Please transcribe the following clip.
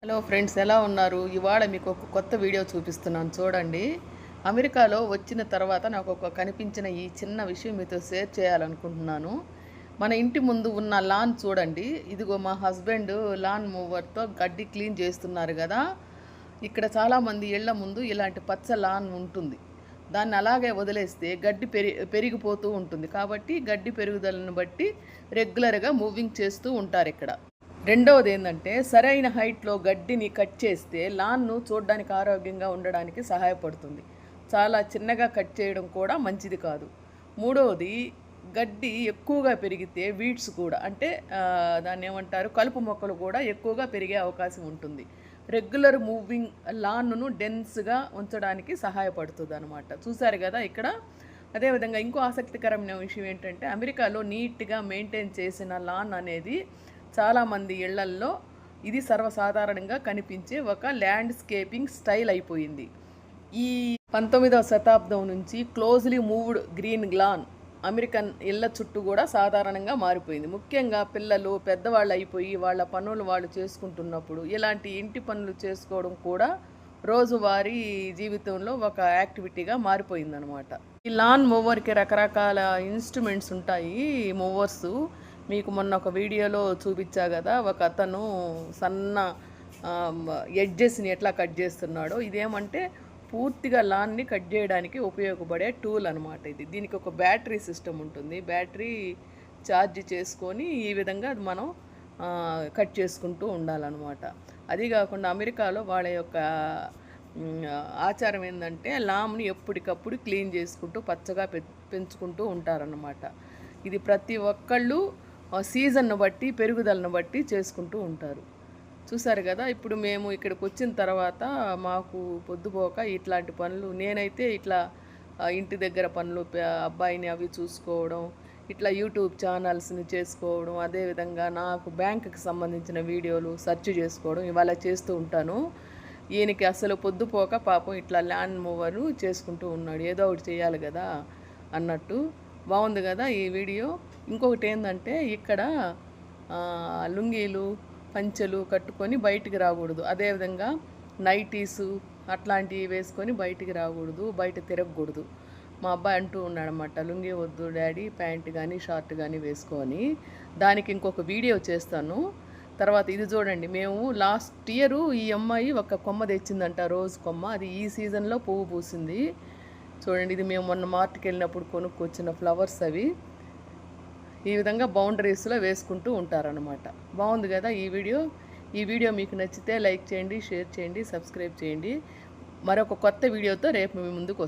Hello friends, ఎలా ఉన్నారు? ఇవాళ మీకు ఒక కొత్త వీడియో చూపిస్తున్నాను చూడండి. అమెరికాలో వచ్చిన తర్వాత నాకు ఒక కనిపించిన ఈ చిన్న విషయం మీతో షేర్ చేయాలనుకుంటున్నాను. మన ఇంటి ముందు ఉన్న లాన్ చూడండి. ఇదిగో మా హస్బెండ్ లాన్ మూవర్తో గడ్డి క్లీన్ చేస్తున్నారు కదా. ఇక్కడ చాలామంది ఇళ్ల ముందు ఇలాంటి పచ్చ లాన్ ఉంటుంది. దాన్ని అలాగే వదిలేస్తే గడ్డి పెరిగిపోతూ ఉంటుంది. కాబట్టి గడ్డి పెరుగుదలను బట్టి రెగ్యులర్గా మూవింగ్ చేస్తూ ఉంటారు ఇక్కడ. రెండవది ఏంటంటే, సరైన హైట్లో గడ్డిని కట్ చేస్తే లాన్ను చూడడానికి ఆరోగ్యంగా ఉండడానికి సహాయపడుతుంది. చాలా చిన్నగా కట్ చేయడం కూడా మంచిది కాదు. మూడవది, గడ్డి ఎక్కువగా పెరిగితే వీడ్స్ కూడా అంటే దాన్ని ఏమంటారు, కలుపు మొక్కలు కూడా ఎక్కువగా పెరిగే అవకాశం ఉంటుంది. రెగ్యులర్ మూవింగ్ లాన్ను డెన్స్గా ఉంచడానికి సహాయపడుతుంది అనమాట. చూసారు కదా ఇక్కడ. అదేవిధంగా ఇంకో ఆసక్తికరమైన విషయం ఏంటంటే, అమెరికాలో నీట్గా మెయింటైన్ చేసిన లాన్ అనేది చాలామంది ఇళ్లల్లో ఇది సర్వసాధారణంగా కనిపించే ఒక ల్యాండ్స్కేపింగ్ స్టైల్ అయిపోయింది. ఈ 19వ శతాబ్దం నుంచి closely moved green lawn American ఇళ్ల చుట్టూ కూడా సాధారణంగా మారిపోయింది. ముఖ్యంగా పిల్లలు పెద్దవాళ్ళు అయిపోయి వాళ్ళ పనులు వాళ్ళు చేసుకుంటున్నప్పుడు ఇలాంటి ఇంటి పనులు చేసుకోవడం కూడా రోజువారీ జీవితంలో ఒక యాక్టివిటీగా మారిపోయిందనమాట. ఈ లాన్ మూవర్కి రకరకాల ఇన్స్ట్రుమెంట్స్ ఉంటాయి. మూవర్స్ మీకు మొన్న ఒక వీడియోలో చూపించా కదా, ఒక అతను సన్న ఎడ్జెస్ని ఎట్లా కట్ చేస్తున్నాడో. ఇదేమంటే పూర్తిగా లాన్ని కట్ చేయడానికి ఉపయోగపడే టూల్ అనమాట ఇది. దీనికి ఒక బ్యాటరీ సిస్టమ్ ఉంటుంది. బ్యాటరీ ఛార్జ్ చేసుకొని ఈ విధంగా మనం కట్ చేసుకుంటూ ఉండాలన్నమాట. అది కాకుండా అమెరికాలో వాళ్ళ యొక్క ఆచారం ఏంటంటే, లామ్ని ఎప్పటికప్పుడు క్లీన్ చేసుకుంటూ పచ్చగా పెంచుకుంటూ ఉంటారన్నమాట. ఇది ప్రతి ఒక్కళ్ళు సీజన్ను బట్టి పెరుగుదలను బట్టి చేసుకుంటూ ఉంటారు. చూసారు కదా. ఇప్పుడు మేము ఇక్కడికి వచ్చిన తర్వాత మాకు పొద్దుపోక ఇట్లాంటి పనులు, నేనైతే ఇట్లా ఇంటి దగ్గర పనులు, అబ్బాయిని అవి చూసుకోవడం, ఇట్లా యూట్యూబ్ ఛానల్స్ని చేసుకోవడం, అదేవిధంగా నాకు బ్యాంకుకి సంబంధించిన వీడియోలు సెర్చ్ చేసుకోవడం ఇవాళ చేస్తూ ఉంటాను. ఈయనకి అసలు పొద్దుపోక పాపం ఇట్లా ల్యాండ్ మూవరు చేసుకుంటూ ఉన్నాడు. ఏదో ఒకటి చేయాలి కదా అన్నట్టు. బాగుంది కదా ఈ వీడియో. ఇంకొకటి ఏంటంటే, ఇక్కడ లుంగీలు పంచెలు కట్టుకొని బయటికి రాకూడదు. అదేవిధంగా నైటీసు అట్లాంటివి వేసుకొని బయటికి రాకూడదు, బయట తిరగకూడదు. మా అబ్బాయి అంటూ ఉన్నాడనమాట, లుంగీ వద్దు డాడీ, ప్యాంట్ కానీ షార్ట్ కానీ వేసుకొని. దానికి ఇంకొక వీడియో చేస్తాను. తర్వాత ఇది చూడండి, మేము లాస్ట్ ఇయర్ ఈ అమ్మాయి ఒక కొమ్మ తెచ్చిందంట, రోజు కొమ్మ. అది ఈ సీజన్లో పువ్వు పూసింది. చూడండి, ఇది మేము మొన్న మార్ట్కి వెళ్ళినప్పుడు కొనుక్కొచ్చిన ఫ్లవర్స్ అవి. ఈ విధంగా బౌండరీస్లో వేసుకుంటూ ఉంటారనమాట. బాగుంది కదా ఈ వీడియో. ఈ వీడియో మీకు నచ్చితే లైక్ చేయండి, షేర్ చేయండి, సబ్స్క్రైబ్ చేయండి. మరొక కొత్త వీడియోతో రేపు మీ ముందుకు వస్తాను.